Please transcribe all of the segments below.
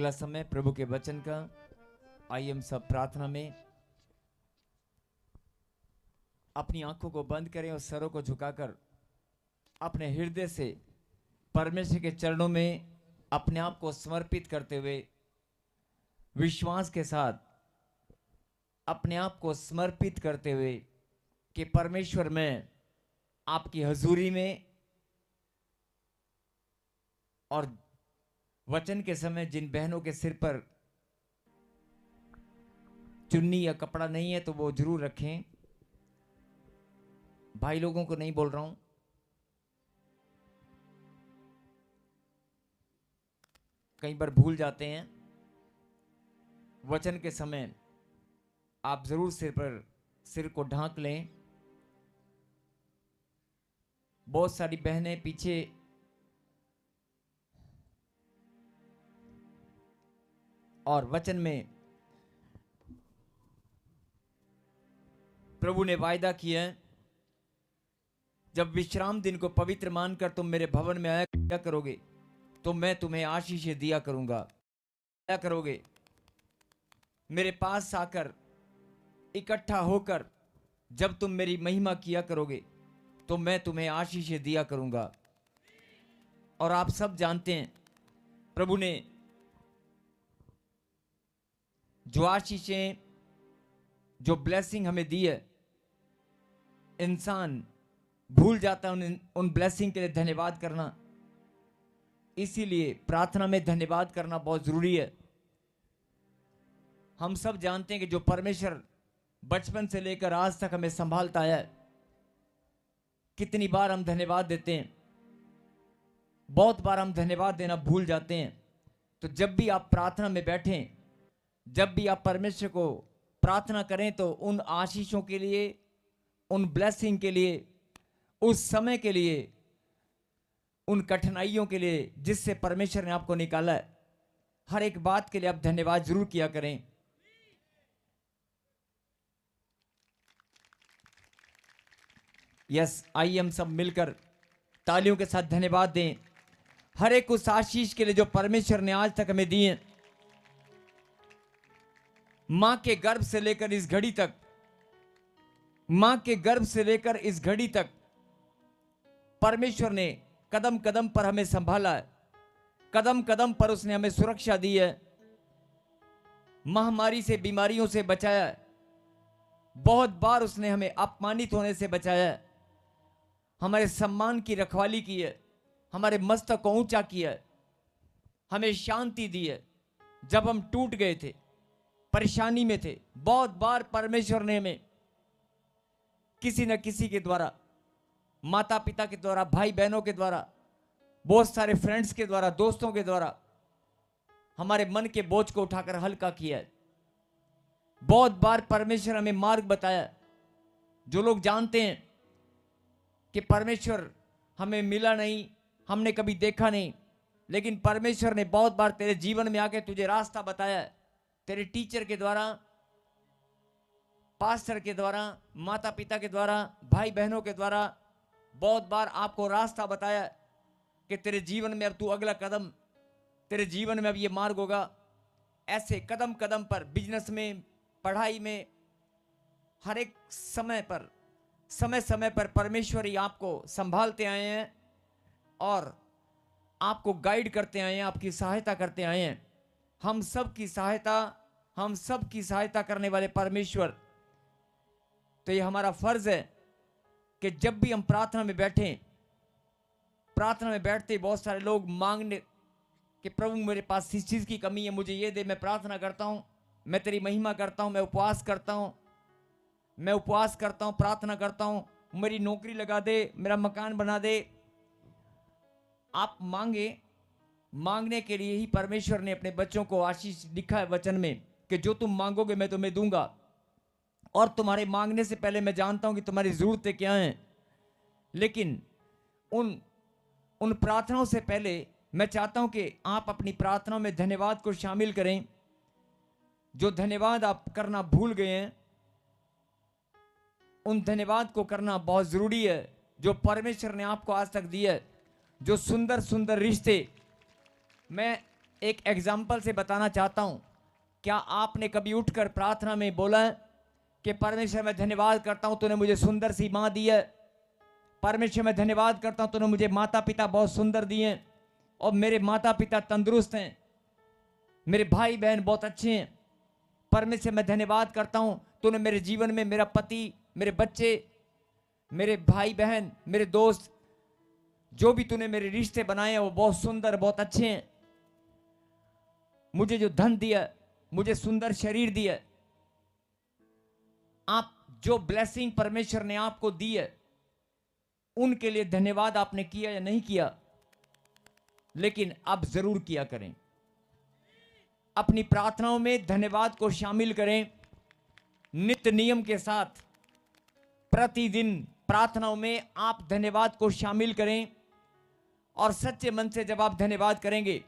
अगला समय प्रभु के वचन का। आइए हम सब प्रार्थना में अपनी आंखों को बंद करें और सरों को झुकाकर अपने हृदय से परमेश्वर के चरणों में अपने आप को समर्पित करते हुए विश्वास के साथ अपने आप को समर्पित करते हुए कि परमेश्वर मैं आपकी हजूरी में और वचन के समय जिन बहनों के सिर पर चुन्नी या कपड़ा नहीं है तो वो जरूर रखें। भाई लोगों को नहीं बोल रहा हूं, कई बार भूल जाते हैं। वचन के समय आप जरूर सिर को ढांक लें। बहुत सारी बहनें पीछे और वचन में प्रभु ने वायदा किया है, जब विश्राम दिन को पवित्र मानकर तुम मेरे भवन में आया करोगे तो मैं तुम्हें आशीष दिया करूंगा। क्या करोगे? मेरे पास आकर इकट्ठा होकर जब तुम मेरी महिमा किया करोगे तो मैं तुम्हें आशीष दिया करूंगा। और आप सब जानते हैं प्रभु ने जो आशीषें, जो ब्लेसिंग हमें दी है, इंसान भूल जाता है उन ब्लेसिंग के लिए धन्यवाद करना। इसीलिए प्रार्थना में धन्यवाद करना बहुत जरूरी है। हम सब जानते हैं कि जो परमेश्वर बचपन से लेकर आज तक हमें संभालता है, कितनी बार हम धन्यवाद देते हैं। बहुत बार हम धन्यवाद देना भूल जाते हैं। तो जब भी आप प्रार्थना में बैठें, जब भी आप परमेश्वर को प्रार्थना करें तो उन आशीषों के लिए, उन ब्लेसिंग के लिए, उस समय के लिए, उन कठिनाइयों के लिए जिससे परमेश्वर ने आपको निकाला है, हर एक बात के लिए आप धन्यवाद जरूर किया करें। यस, आइए हम सब मिलकर तालियों के साथ धन्यवाद दें हर एक उस आशीष के लिए जो परमेश्वर ने आज तक हमें दी है। मां के गर्भ से लेकर इस घड़ी तक, मां के गर्भ से लेकर इस घड़ी तक परमेश्वर ने कदम कदम पर हमें संभाला है। कदम कदम पर उसने हमें सुरक्षा दी है, महामारी से, बीमारियों से बचाया है। बहुत बार उसने हमें अपमानित होने से बचाया है, हमारे सम्मान की रखवाली की है, हमारे मस्तक को ऊंचा किया है, हमें शांति दी है। जब हम टूट गए थे, परेशानी में थे, बहुत बार परमेश्वर ने हमें किसी न किसी के द्वारा, माता पिता के द्वारा, भाई बहनों के द्वारा, बहुत सारे फ्रेंड्स के द्वारा, दोस्तों के द्वारा हमारे मन के बोझ को उठाकर हल्का किया है। बहुत बार परमेश्वर हमें मार्ग बताया। जो लोग जानते हैं कि परमेश्वर हमें मिला नहीं, हमने कभी देखा नहीं, लेकिन परमेश्वर ने बहुत बार तेरे जीवन में आके तुझे रास्ता बताया है। तेरे टीचर के द्वारा, पास्टर के द्वारा, माता पिता के द्वारा, भाई बहनों के द्वारा बहुत बार आपको रास्ता बताया कि तेरे जीवन में अब तू अगला कदम, तेरे जीवन में अब ये मार्ग होगा। ऐसे कदम कदम पर, बिजनेस में, पढ़ाई में, हर एक समय पर, समय समय पर परमेश्वर ही आपको संभालते आए हैं और आपको गाइड करते आए हैं, आपकी सहायता करते आए हैं। हम सब की सहायता करने वाले परमेश्वर। तो ये हमारा फर्ज है कि जब भी हम प्रार्थना में बैठें, प्रार्थना में बैठते बहुत सारे लोग मांगने कि प्रभु मेरे पास इस चीज की कमी है, मुझे ये दे। मैं प्रार्थना करता हूं, मैं तेरी महिमा करता हूं, मैं उपवास करता हूं, प्रार्थना करता हूं, मेरी नौकरी लगा दे, मेरा मकान बना दे। आप मांगने के लिए ही परमेश्वर ने अपने बच्चों को आशीष लिखा है वचन में कि जो तुम मांगोगे मैं तुम्हें दूंगा। और तुम्हारे मांगने से पहले मैं जानता हूं कि तुम्हारी जरूरतें क्या हैं। लेकिन उन प्रार्थनाओं से पहले मैं चाहता हूं कि आप अपनी प्रार्थनाओं में धन्यवाद को शामिल करें। जो धन्यवाद आप करना भूल गए हैं, उन धन्यवाद को करना बहुत जरूरी है जो परमेश्वर ने आपको आज तक दिया है। जो सुंदर सुंदर रिश्ते, मैं एक एग्जाम्पल से बताना चाहता हूं। क्या आपने कभी उठकर प्रार्थना में बोला कि परमेश्वर मैं धन्यवाद करता हूं तूने मुझे सुंदर सी मां दी है, परमेश्वर मैं धन्यवाद करता हूं तूने मुझे माता पिता बहुत सुंदर दिए हैं और मेरे माता पिता तंदुरुस्त हैं, मेरे भाई बहन बहुत अच्छे हैं, परमेश्वर मैं धन्यवाद करता हूं तूने मेरे जीवन में मेरा पति, मेरे बच्चे, मेरे भाई बहन, मेरे दोस्त, जो भी तूने मेरे रिश्ते बनाए हैं वो बहुत सुंदर बहुत अच्छे हैं, मुझे जो धन दिया, मुझे सुंदर शरीर दिया, आप जो ब्लेसिंग परमेश्वर ने आपको दी है उनके लिए धन्यवाद आपने किया या नहीं किया, लेकिन आप जरूर किया करें। अपनी प्रार्थनाओं में धन्यवाद को शामिल करें। नित्य नियम के साथ प्रतिदिन प्रार्थनाओं में आप धन्यवाद को शामिल करें और सच्चे मन से जब आप धन्यवाद करेंगे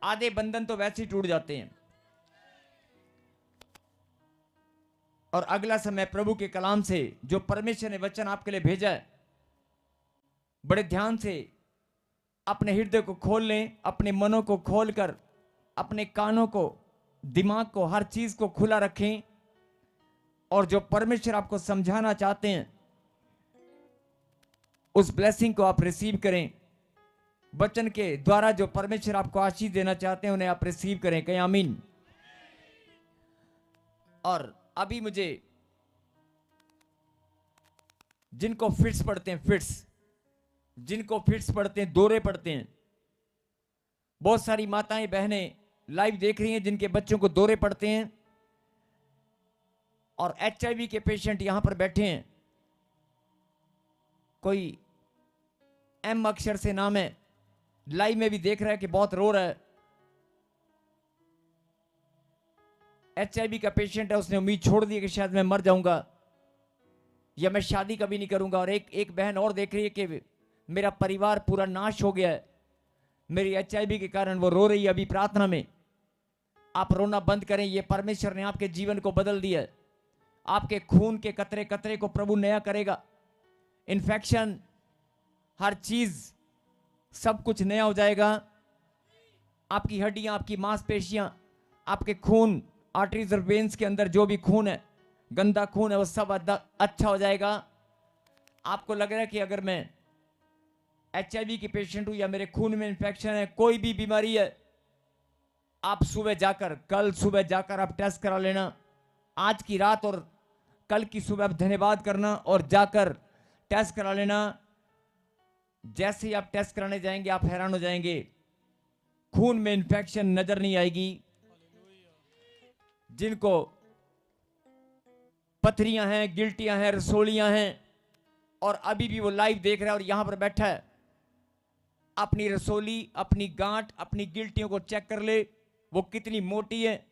आधे बंधन तो वैसे ही टूट जाते हैं। और अगला समय प्रभु के कलाम से जो परमेश्वर ने वचन आपके लिए भेजा है, बड़े ध्यान से अपने हृदय को खोल लें, अपने मनों को खोलकर, अपने कानों को, दिमाग को, हर चीज को खुला रखें और जो परमेश्वर आपको समझाना चाहते हैं उस ब्लेसिंग को आप रिसीव करें। वचन के द्वारा जो परमेश्वर आपको आशीष देना चाहते हैं उन्हें आप रिसीव करें। कहें आमीन। और अभी मुझे जिनको फिट्स पड़ते हैं, जिनको फिट्स पड़ते हैं, दौरे पड़ते हैं, बहुत सारी माताएं बहनें लाइव देख रही हैं जिनके बच्चों को दौरे पड़ते हैं और HIV के पेशेंट यहां पर बैठे हैं। कोई M अक्षर से नाम है, लाइव में भी देख रहा है कि बहुत रो रहा है। HIV का पेशेंट है, उसने उम्मीद छोड़ दी कि शायद मैं मर जाऊंगा या मैं शादी कभी नहीं करूंगा। और एक बहन और देख रही है कि मेरा परिवार पूरा नाश हो गया है मेरी HIV के कारण, वो रो रही है। अभी प्रार्थना में आप रोना बंद करें। ये परमेश्वर ने आपके जीवन को बदल दिया है। आपके खून के कतरे कतरे को प्रभु नया करेगा। इन्फेक्शन, हर चीज, सब कुछ नया हो जाएगा। आपकी हड्डियां, आपकी मांसपेशियां, आपके खून, आर्टरीज और वेन्स के अंदर जो भी खून है, गंदा खून है, वो सब अच्छा हो जाएगा। आपको लग रहा है कि अगर मैं HIV की पेशेंट हूं या मेरे खून में इंफेक्शन है, कोई भी बीमारी है, आप कल सुबह जाकर आप टेस्ट करा लेना। आज की रात और कल की सुबह आप धन्यवाद करना और जाकर टेस्ट करा लेना। जैसे ही आप टेस्ट कराने जाएंगे आप हैरान हो जाएंगे, खून में इंफेक्शन नजर नहीं आएगी। जिनको पथरियां हैं, गिल्टियां हैं, रसोलियां हैं और अभी भी वो लाइव देख रहा है और यहां पर बैठा है, अपनी रसोली, अपनी गांठ, अपनी गिल्टियों को चेक कर ले, वो कितनी मोटी है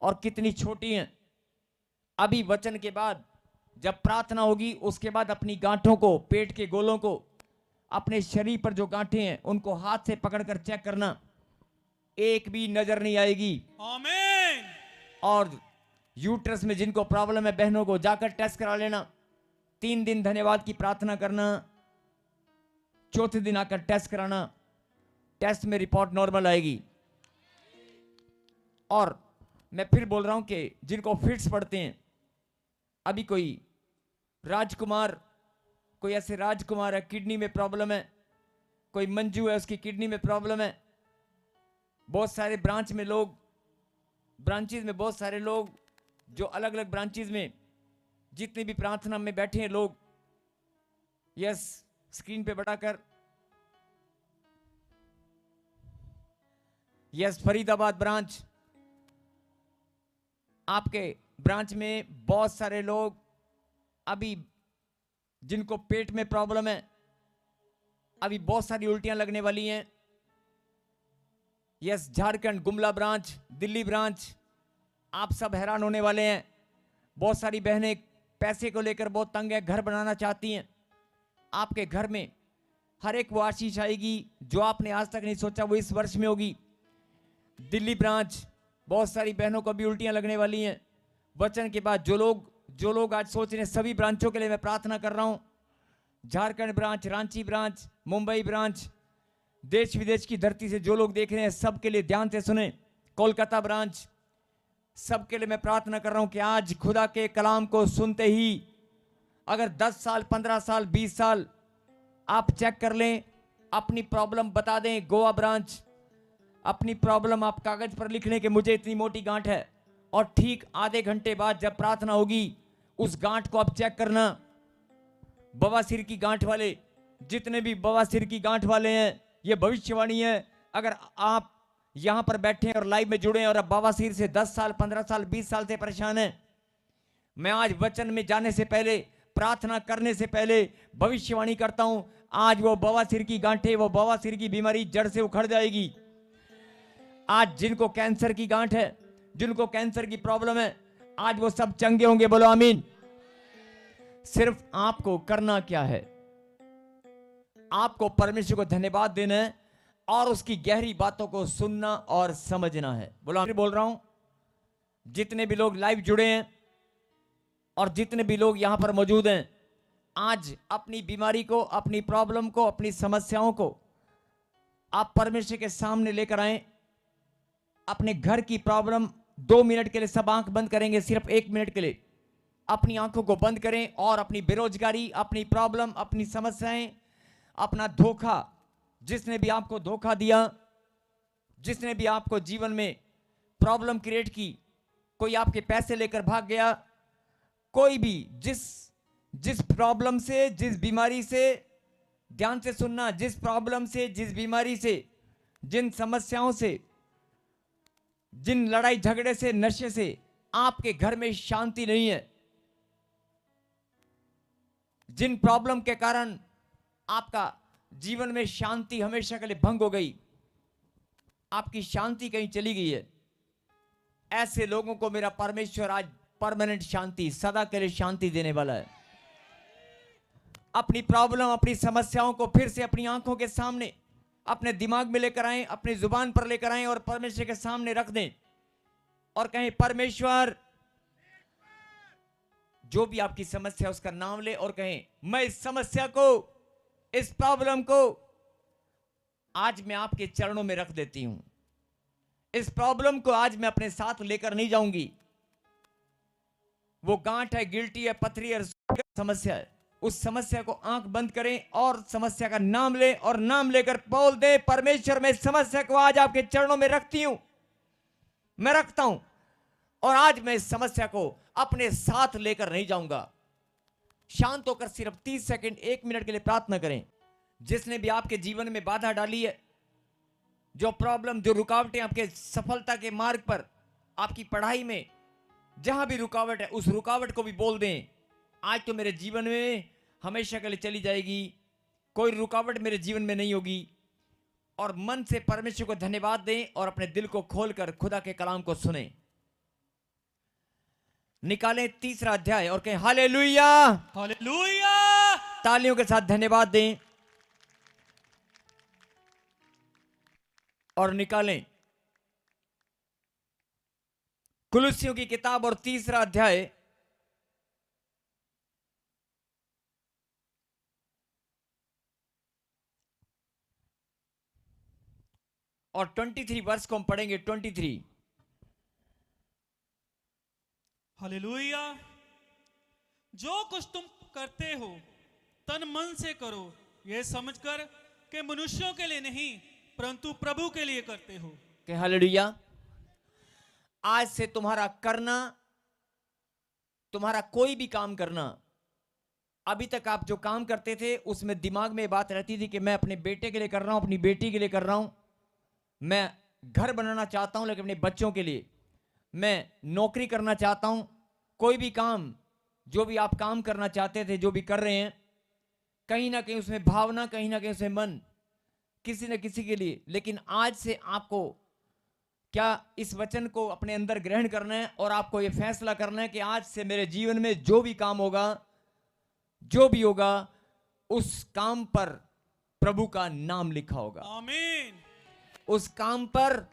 और कितनी छोटी है। अभी वचन के बाद जब प्रार्थना होगी उसके बाद अपनी गांठों को, पेट के गोलों को, अपने शरीर पर जो गांठें हैं उनको हाथ से पकड़कर चेक करना, एक भी नजर नहीं आएगी। आमीन। और यूट्रस में जिनको प्रॉब्लम है बहनों को जाकर टेस्ट करा लेना। 3 दिन धन्यवाद की प्रार्थना करना, चौथे दिन आकर टेस्ट कराना, टेस्ट में रिपोर्ट नॉर्मल आएगी। और मैं फिर बोल रहा हूं कि जिनको फिट्स पड़ते हैं, अभी कोई राजकुमार, कोई ऐसे राजकुमार है किडनी में प्रॉब्लम है, कोई मंजू है उसकी किडनी में प्रॉब्लम है, बहुत सारे ब्रांचेज में बहुत सारे लोग जो अलग अलग ब्रांचेज में जितने भी प्रार्थना में बैठे हैं लोग, यस स्क्रीन पे बढ़ाकर, यस फरीदाबाद ब्रांच, आपके ब्रांच में बहुत सारे लोग अभी जिनको पेट में प्रॉब्लम है, अभी बहुत सारी उल्टियां लगने वाली हैं। Yes Jharkhand, Gumla branch, Delhi branch, आप सब हैरान होने वाले हैं। बहुत सारी बहनें पैसे को लेकर बहुत तंग है, घर बनाना चाहती हैं। आपके घर में हर एक वो आशीष आएगी जो आपने आज तक नहीं सोचा, वो इस वर्ष में होगी। दिल्ली ब्रांच, बहुत सारी बहनों को भी उल्टियां लगने वाली हैं। वचन के बाद जो लोग आज सोच रहे हैं, सभी ब्रांचों के लिए मैं प्रार्थना कर रहा हूं। Jharkhand branch, Ranchi branch, Mumbai branch, देश विदेश की धरती से जो लोग देख रहे हैं सबके लिए ध्यान से सुने। कोलकाता ब्रांच, सबके लिए मैं प्रार्थना कर रहा हूं कि आज खुदा के कलाम को सुनते ही अगर 10 साल 15 साल 20 साल आप चेक कर लें, अपनी प्रॉब्लम बता दें। गोवा ब्रांच, अपनी प्रॉब्लम आप कागज पर लिख लें कि मुझे इतनी मोटी गांठ है, और ठीक आधे घंटे बाद जब प्रार्थना होगी उस गांठ को आप चेक करना। बवासीर की गांठ वाले, जितने भी बवासीर की गांठ वाले हैं, ये भविष्यवाणी है। अगर आप यहां पर बैठे हैं और लाइव में जुड़े हैं और अब बवासीर से 10 साल 15 साल 20 साल से परेशान हैं, मैं आज वचन में जाने से पहले, प्रार्थना करने से पहले भविष्यवाणी करता हूं, आज वो बवासीर की गांठें, वो बवासीर की बीमारी जड़ से उखड़ जाएगी। आज जिनको कैंसर की गांठ है, जिनको कैंसर की प्रॉब्लम है, आज वो सब चंगे होंगे। बोलो आमीन। सिर्फ आपको करना क्या है? आपको परमेश्वर को धन्यवाद देना है और उसकी गहरी बातों को सुनना और समझना है। बोलो, बोल रहा हूं, जितने भी लोग लाइव जुड़े हैं और जितने भी लोग यहां पर मौजूद हैं, आज अपनी बीमारी को, अपनी प्रॉब्लम को, अपनी समस्याओं को आप परमेश्वर के सामने लेकर आए। अपने घर की प्रॉब्लम 2 मिनट के लिए सब आंख बंद करेंगे, सिर्फ 1 मिनट के लिए अपनी आंखों को बंद करें और अपनी बेरोजगारी, अपनी प्रॉब्लम, अपनी समस्याएं, अपना धोखा, जिसने भी आपको धोखा दिया, जिसने भी आपको जीवन में प्रॉब्लम क्रिएट की, कोई आपके पैसे लेकर भाग गया, कोई भी जिस प्रॉब्लम से, जिस बीमारी से, ध्यान से सुनना, जिस प्रॉब्लम से, जिस बीमारी से, जिन समस्याओं से, जिन लड़ाई झगड़े से, नशे से आपके घर में शांति नहीं है, जिन प्रॉब्लम के कारण आपका जीवन में शांति हमेशा के लिए भंग हो गई, आपकी शांति कहीं चली गई है, ऐसे लोगों को मेरा परमेश्वर आज परमानेंट शांति, सदा के लिए शांति देने वाला है। अपनी प्रॉब्लम, अपनी समस्याओं को फिर से अपनी आंखों के सामने, अपने दिमाग में लेकर आएं, अपनी जुबान पर लेकर आएं और परमेश्वर के सामने रख दें और कहें, परमेश्वर, जो भी आपकी समस्या है उसका नाम ले और कहें, मैं इस समस्या को, इस प्रॉब्लम को आज मैं आपके चरणों में रख देती हूं। इस प्रॉब्लम को आज मैं अपने साथ लेकर नहीं जाऊंगी। वो गांठ है, गिल्टी है, पथरी है, समस्या है, उस समस्या को आंख बंद करें और समस्या का नाम लें और नाम लेकर बोल दें, परमेश्वर, मैं इस समस्या को आज आपके चरणों में रखती हूं, मैं रखता हूं, और आज मैं इस समस्या को अपने साथ लेकर नहीं जाऊंगा। शांत होकर सिर्फ 30 सेकंड, 1 मिनट के लिए प्रार्थना करें। जिसने भी आपके जीवन में बाधा डाली है, जो प्रॉब्लम, जो रुकावटें आपके सफलता के मार्ग पर, आपकी पढ़ाई में जहां भी रुकावट है, उस रुकावट को भी बोल दें, आज तो मेरे जीवन में हमेशा के लिए चली जाएगी, कोई रुकावट मेरे जीवन में नहीं होगी। और मन से परमेश्वर को धन्यवाद दें और अपने दिल को खोलकर खुदा के कलाम को सुने। निकालें 3रा अध्याय और कहें, हालेलुया, हालेलुया। तालियों के साथ धन्यवाद दें और निकालें कुलुस्सियों की किताब और 3रा अध्याय और 23 वर्ष को हम पढ़ेंगे। 23। हालेलुया। जो कुछ तुम करते हो तन मन से करो, यह समझकर कि मनुष्यों के लिए नहीं परंतु प्रभु के लिए करते हो। कि हालेलुया। आज से तुम्हारा करना, तुम्हारा कोई भी काम करना, अभी तक आप जो काम करते थे उसमें दिमाग में बात रहती थी कि मैं अपने बेटे के लिए कर रहा हूं, अपनी बेटी के लिए कर रहा हूं, मैं घर बनाना चाहता हूं लेकिन अपने बच्चों के लिए, मैं नौकरी करना चाहता हूं, कोई भी काम, जो भी आप काम करना चाहते थे, जो भी कर रहे हैं, कहीं ना कहीं उसमें भावना, कहीं ना कहीं उसमें मन किसी न किसी के लिए। लेकिन आज से आपको क्या इस वचन को अपने अंदर ग्रहण करना है और आपको यह फैसला करना है कि आज से मेरे जीवन में जो भी काम होगा, जो भी होगा, उस काम पर प्रभु का नाम लिखा होगा। आमीन। उस काम पर,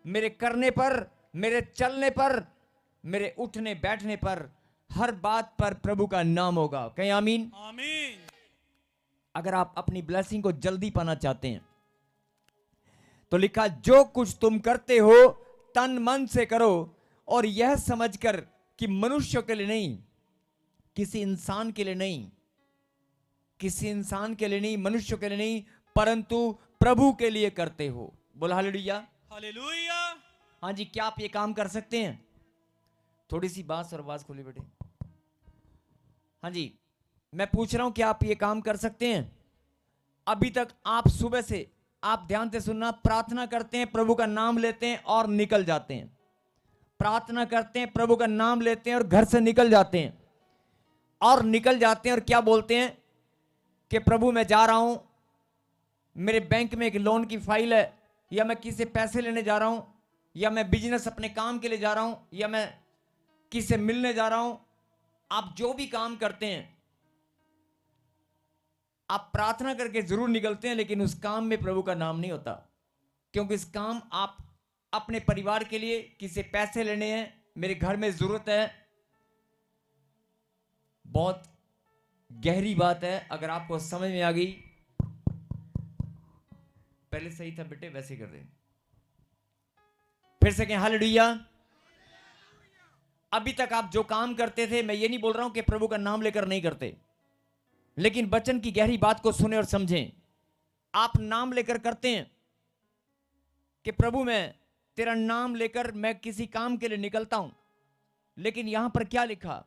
मेरे करने पर, मेरे चलने पर, मेरे उठने बैठने पर, हर बात पर प्रभु का नाम होगा। कहीं आमीन। आमीन। अगर आप अपनी ब्लेसिंग को जल्दी पाना चाहते हैं, तो लिखा जो कुछ तुम करते हो तन मन से करो और यह समझकर कि मनुष्य के लिए नहीं, किसी इंसान के लिए नहीं, किसी इंसान के लिए नहीं, मनुष्य के लिए नहीं, परंतु प्रभु के लिए करते हो। बोला हालेलुया। हालेलुया। हाँ जी, क्या आप ये काम कर सकते हैं? थोड़ी सी बात और आवाज खोली बेटे। हाँ जी, मैं पूछ रहा हूं क्या आप ये काम कर सकते हैं? अभी तक आप सुबह से, आप ध्यान से सुनना, प्रार्थना करते हैं, प्रभु का नाम लेते हैं और निकल जाते हैं। प्रार्थना करते हैं, प्रभु का नाम लेते हैं और घर से निकल जाते हैं, और निकल जाते हैं और क्या बोलते हैं कि प्रभु मैं जा रहा हूं, मेरे बैंक में एक लोन की फाइल है, या मैं किसी से पैसे लेने जा रहा हूं, या मैं बिजनेस अपने काम के लिए जा रहा हूं, या मैं किसी से मिलने जा रहा हूं। आप जो भी काम करते हैं, आप प्रार्थना करके जरूर निकलते हैं, लेकिन उस काम में प्रभु का नाम नहीं होता, क्योंकि इस काम आप अपने परिवार के लिए, किसी से पैसे लेने हैं, मेरे घर में जरूरत है। बहुत गहरी बात है, अगर आपको समझ में आ गई, पहले सही था बेटे, वैसे कर दे। फिर से कहें हालेलुया। अभी तक आप जो काम करते थे, मैं ये नहीं बोल रहा हूं कि प्रभु का नाम लेकर नहीं करते, लेकिन वचन की गहरी बात को सुने और समझें। आप नाम लेकर करते हैं कि प्रभु मैं तेरा नाम लेकर मैं किसी काम के लिए निकलता हूं, लेकिन यहां पर क्या लिखा?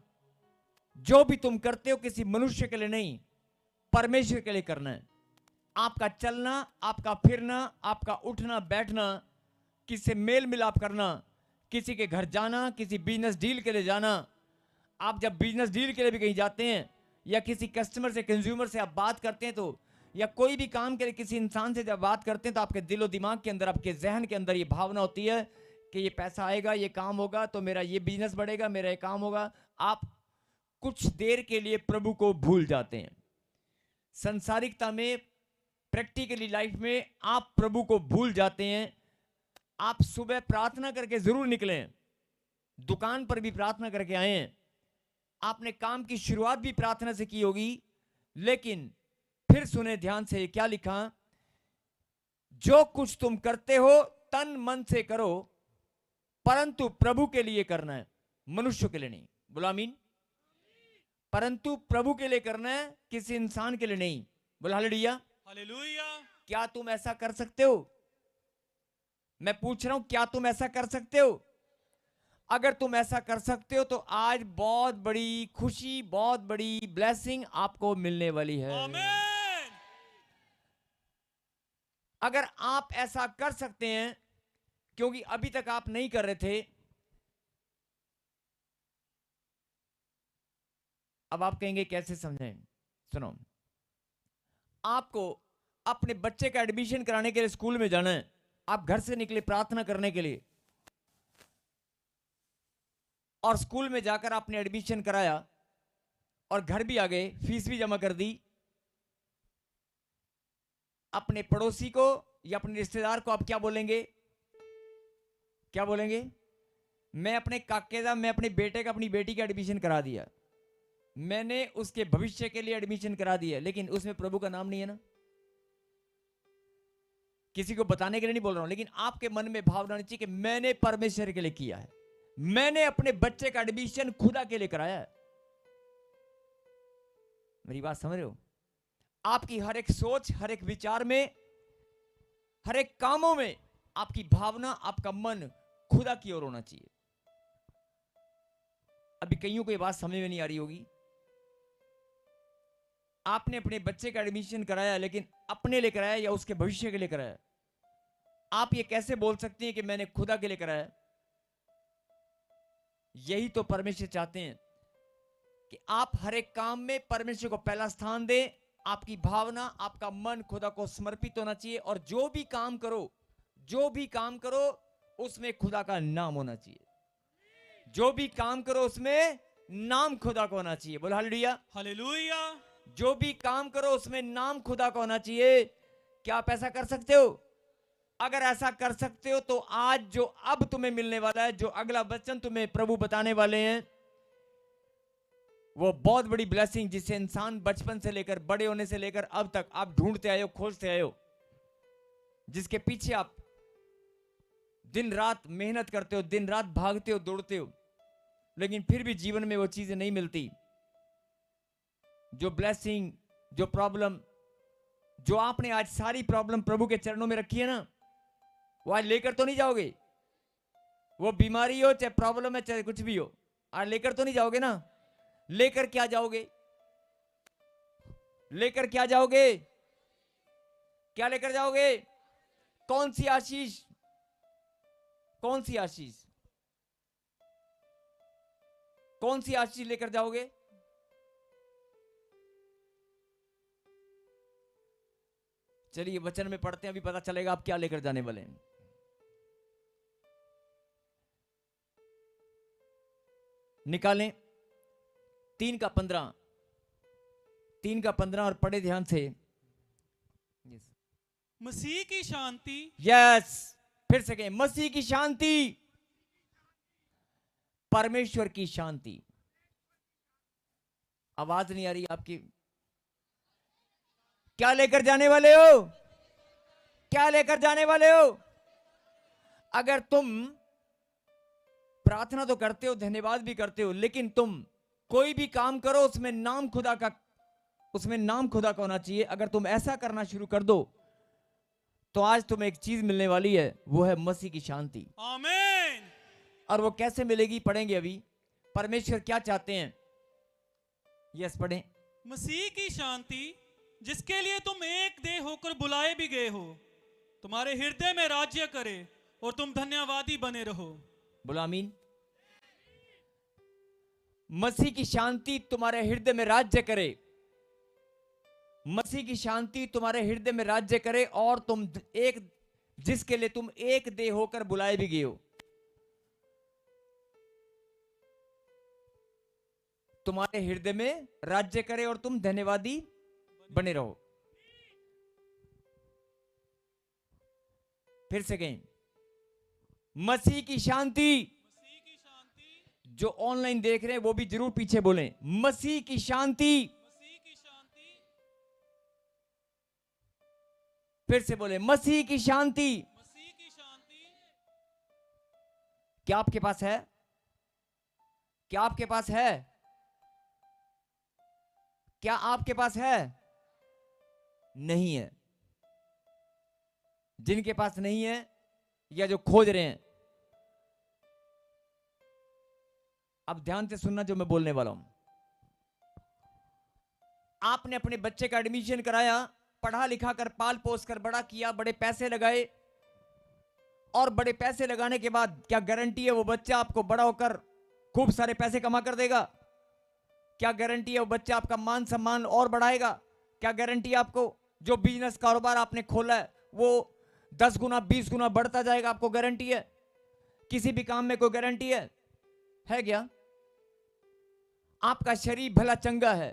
जो भी तुम करते हो किसी मनुष्य के लिए नहीं, परमेश्वर के लिए करना है। आपका चलना, आपका फिरना, आपका उठना बैठना, किसी से मेल मिलाप करना, किसी के घर जाना, किसी बिजनेस डील के लिए जाना। आप जब बिजनेस डील के लिए भी कहीं जाते हैं, या किसी कस्टमर से, कंज्यूमर से आप बात करते हैं, तो या कोई भी काम के लिए किसी इंसान से जब बात करते हैं, तो आपके दिलो दिमाग के अंदर, आपके जहन के अंदर ये भावना होती है कि ये पैसा आएगा, ये काम होगा, तो मेरा ये बिजनेस बढ़ेगा, मेरा ये काम होगा। आप कुछ देर के लिए प्रभु को भूल जाते हैं। संसारिकता में, प्रैक्टिकली लाइफ में आप प्रभु को भूल जाते हैं। आप सुबह प्रार्थना करके जरूर निकलें, दुकान पर भी प्रार्थना करके आए हैं, आपने काम की शुरुआत भी प्रार्थना से की होगी, लेकिन फिर सुने ध्यान से, क्या लिखा? जो कुछ तुम करते हो तन मन से करो, परंतु प्रभु के लिए करना है, मनुष्य के लिए नहीं। बोला आमीन। परंतु प्रभु के लिए करना है, किसी इंसान के लिए नहीं। बोला हालेलुया। हालेलुया। क्या तुम ऐसा कर सकते हो? मैं पूछ रहा हूं, क्या तुम ऐसा कर सकते हो? अगर तुम ऐसा कर सकते हो तो आज बहुत बड़ी खुशी, बहुत बड़ी ब्लेसिंग आपको मिलने वाली है। आमीन। अगर आप ऐसा कर सकते हैं, क्योंकि अभी तक आप नहीं कर रहे थे, अब आप कहेंगे कैसे समझें? सुनो, आपको अपने बच्चे का एडमिशन कराने के लिए स्कूल में जाना है। आप घर से निकले प्रार्थना करने के लिए, और स्कूल में जाकर आपने एडमिशन कराया, और घर भी आ गए, फीस भी जमा कर दी। अपने पड़ोसी को या अपने रिश्तेदार को आप क्या बोलेंगे? क्या बोलेंगे? मैं अपने काके का, मैं अपने बेटे का, अपनी बेटी का एडमिशन करा दिया, मैंने उसके भविष्य के लिए एडमिशन करा दिया, लेकिन उसमें प्रभु का नाम नहीं है ना। किसी को बताने के लिए नहीं बोल रहा हूं, लेकिन आपके मन में भावना होनी चाहिए कि मैंने परमेश्वर के लिए किया है, मैंने अपने बच्चे का एडमिशन खुदा के लिए कराया है। मेरी बात समझ रहे हो? आपकी हर एक सोच, हर एक विचार में, हर एक कामों में आपकी भावना, आपका मन खुदा की ओर होना चाहिए। अभी कईयों को ये बात समझ में नहीं आ रही होगी। आपने अपने बच्चे का एडमिशन कराया, लेकिन अपने लिए कराया या उसके भविष्य के लिए कराया? आप ये कैसे बोल सकते हैं कि मैंने खुदा के लिए कराया? यही तो परमेश्वर चाहते हैं कि आप हर एक काम में परमेश्वर को पहला स्थान दें। आपकी भावना, आपका मन खुदा को समर्पित होना चाहिए, और जो भी काम करो, जो भी काम करो, उसमें खुदा का नाम होना चाहिए। जो भी काम करो उसमें नाम खुदा को होना चाहिए। बोलो हालेलुया। हालेलुया। जो भी काम करो उसमें नाम खुदा का होना चाहिए। क्या आप ऐसा कर सकते हो? अगर ऐसा कर सकते हो तो आज जो अब तुम्हें मिलने वाला है, जो अगला वचन तुम्हें प्रभु बताने वाले हैं, वो बहुत बड़ी ब्लेसिंग, जिसे इंसान बचपन से लेकर, बड़े होने से लेकर अब तक आप ढूंढते आए हो, खोजते आए हो, जिसके पीछे आप दिन रात मेहनत करते हो, दिन रात भागते हो, दौड़ते हो, लेकिन फिर भी जीवन में वो चीजें नहीं मिलती। जो ब्लेसिंग, जो प्रॉब्लम, जो आपने आज सारी प्रॉब्लम प्रभु के चरणों में रखी है ना, वो आज लेकर तो नहीं जाओगे। वो बीमारी हो चाहे प्रॉब्लम है चाहे कुछ भी हो, आज लेकर तो नहीं जाओगे ना। लेकर क्या जाओगे? लेकर क्या जाओगे? क्या लेकर जाओगे? कौन सी आशीष? कौन सी आशीष? कौन सी आशीष लेकर जाओगे? चलिए वचन में पढ़ते हैं, अभी पता चलेगा आप क्या लेकर जाने वाले हैं। निकालें 3:15, 3:15 और पढ़े ध्यान से। मसीह की शांति, यस, फिर से कहें, मसीह की शांति, परमेश्वर की शांति। आवाज नहीं आ रही आपकी। क्या लेकर जाने वाले हो? क्या लेकर जाने वाले हो? अगर तुम प्रार्थना तो करते हो, धन्यवाद भी करते हो, लेकिन तुम कोई भी काम करो उसमें नाम खुदा का होना चाहिए। अगर तुम ऐसा करना शुरू कर दो तो आज तुम्हें एक चीज मिलने वाली है, वो है मसीह की शांति। आमीन। और वो कैसे मिलेगी पढ़ेंगे अभी। परमेश्वर क्या चाहते हैं? यस पढ़ें। मसीह की शांति जिसके लिए तुम एक देह होकर बुलाए भी गए हो, तुम्हारे हृदय में राज्य करे और तुम धन्यवादी बने रहो। बोलो आमीन। मसीह की शांति तुम्हारे हृदय में राज्य करे, मसीह की शांति तुम्हारे हृदय में राज्य करे, और तुम एक, जिसके लिए तुम एक देह होकर बुलाए भी गए हो, तुम्हारे हृदय में राज्य करे और तुम धन्यवादी बने रहो। फिर से कहें, मसीह की शांति। मसीह की शांति, जो ऑनलाइन देख रहे हैं वो भी जरूर पीछे बोलें, मसीह की शांति। मसीह की शांति, फिर से बोले, मसीह की शांति। मसीह की शांति। क्या आपके पास है? क्या आपके पास है? क्या आपके पास है? नहीं है। जिनके पास नहीं है या जो खोज रहे हैं, अब ध्यान से सुनना जो मैं बोलने वाला हूं। आपने अपने बच्चे का एडमिशन कराया, पढ़ा लिखा कर पाल पोस कर बड़ा किया, बड़े पैसे लगाए, और बड़े पैसे लगाने के बाद क्या गारंटी है वो बच्चा आपको बड़ा होकर खूब सारे पैसे कमा कर देगा? क्या गारंटी है वो बच्चा आपका मान सम्मान और बढ़ाएगा? क्या गारंटी है आपको जो बिजनेस कारोबार आपने खोला है वो 10 गुना 20 गुना बढ़ता जाएगा? आपको गारंटी है? किसी भी काम में कोई गारंटी है क्या? आपका शरीर भला चंगा है,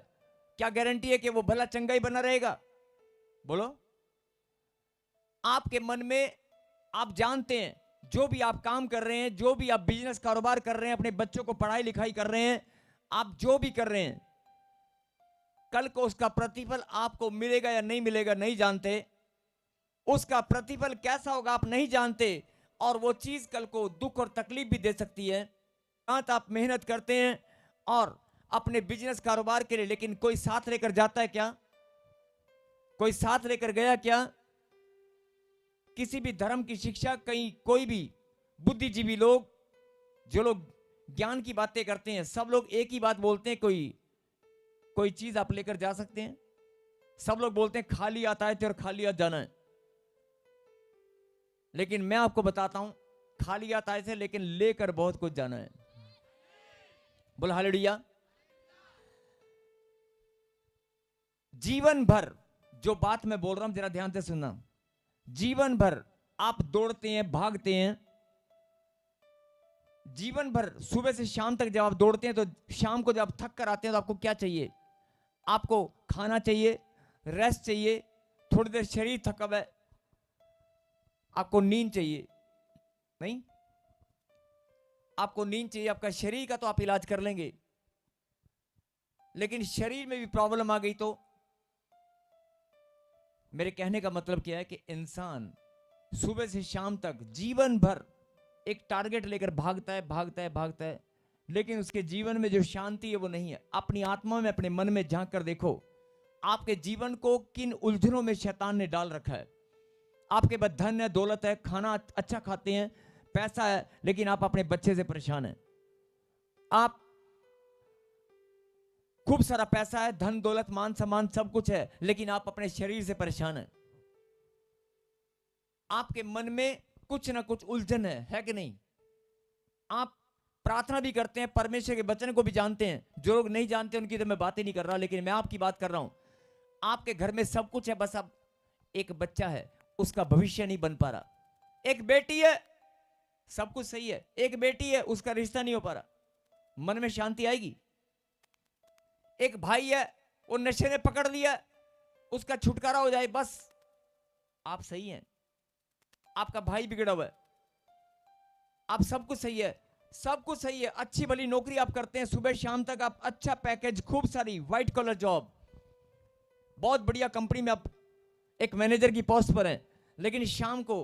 क्या गारंटी है कि वो भला चंगा ही बना रहेगा? बोलो। आपके मन में, आप जानते हैं जो भी आप काम कर रहे हैं, जो भी आप बिजनेस कारोबार कर रहे हैं, अपने बच्चों को पढ़ाई लिखाई कर रहे हैं, आप जो भी कर रहे हैं, कल को उसका प्रतिफल आपको मिलेगा या नहीं मिलेगा नहीं जानते। उसका प्रतिफल कैसा होगा आप नहीं जानते, और वो चीज कल को दुख और तकलीफ भी दे सकती है। आप मेहनत करते हैं और अपने बिजनेस कारोबार के लिए, लेकिन कोई साथ लेकर जाता है क्या? कोई साथ लेकर गया क्या? किसी भी धर्म की शिक्षा, कहीं कोई भी बुद्धिजीवी लोग, जो लोग ज्ञान की बातें करते हैं, सब लोग एक ही बात बोलते हैं, कोई चीज आप लेकर जा सकते हैं? सब लोग बोलते हैं खाली आता है और खाली हाथ जाना है। लेकिन मैं आपको बताता हूं, खाली आता है लेकिन लेकर बहुत कुछ जाना है। बोल हालेलुया। जीवन भर जो बात मैं बोल रहा हूं जरा ध्यान से सुनना। जीवन भर आप दौड़ते हैं, भागते हैं, जीवन भर सुबह से शाम तक जब आप दौड़ते हैं तो शाम को जब आप थक कर आते हैं तो आपको क्या चाहिए? आपको खाना चाहिए, रेस्ट चाहिए, थोड़ी देर शरीर थका हुआ है, आपको नींद चाहिए, नहीं? आपको नींद चाहिए। आपका शरीर का तो आप इलाज कर लेंगे, लेकिन शरीर में भी प्रॉब्लम आ गई तो? मेरे कहने का मतलब क्या है कि इंसान सुबह से शाम तक जीवन भर एक टारगेट लेकर भागता है, भागता है, भागता है, लेकिन उसके जीवन में जो शांति है वो नहीं है। अपनी आत्मा में, अपने मन में झांक कर देखो, आपके जीवन को किन उलझनों में शैतान ने डाल रखा है। आपके पास धन है, दौलत है, खाना अच्छा खाते हैं, पैसा है, लेकिन आप अपने बच्चे से परेशान हैं। आप खूब सारा पैसा है, धन दौलत मान सम्मान सब कुछ है, लेकिन आप अपने शरीर से परेशान हैं। आपके मन में कुछ ना कुछ उलझन है कि नहीं? आप प्रार्थना भी करते हैं, परमेश्वर के वचन को भी जानते हैं। जो लोग नहीं जानते उनकी तो मैं बात ही नहीं कर रहा, लेकिन मैं आपकी बात कर रहा हूं। आपके घर में सब कुछ है, बस अब एक बच्चा है, उसका भविष्य नहीं बन पा रहा। एक बेटी है, सब कुछ सही है, एक बेटी है, उसका रिश्ता नहीं हो पा रहा, मन में शांति आएगी? एक भाई है, वो नशे ने पकड़ लिया, उसका छुटकारा हो जाए, बस आप सही हैं। आपका भाई बिगड़ा हुआ है, आप सब कुछ सही है, सब कुछ सही है, अच्छी भली नौकरी आप करते हैं, सुबह शाम तक आप अच्छा पैकेज, खूब सारी व्हाइट कॉलर जॉब, बहुत बढ़िया कंपनी में आप एक मैनेजर की पोस्ट पर हैं, लेकिन शाम को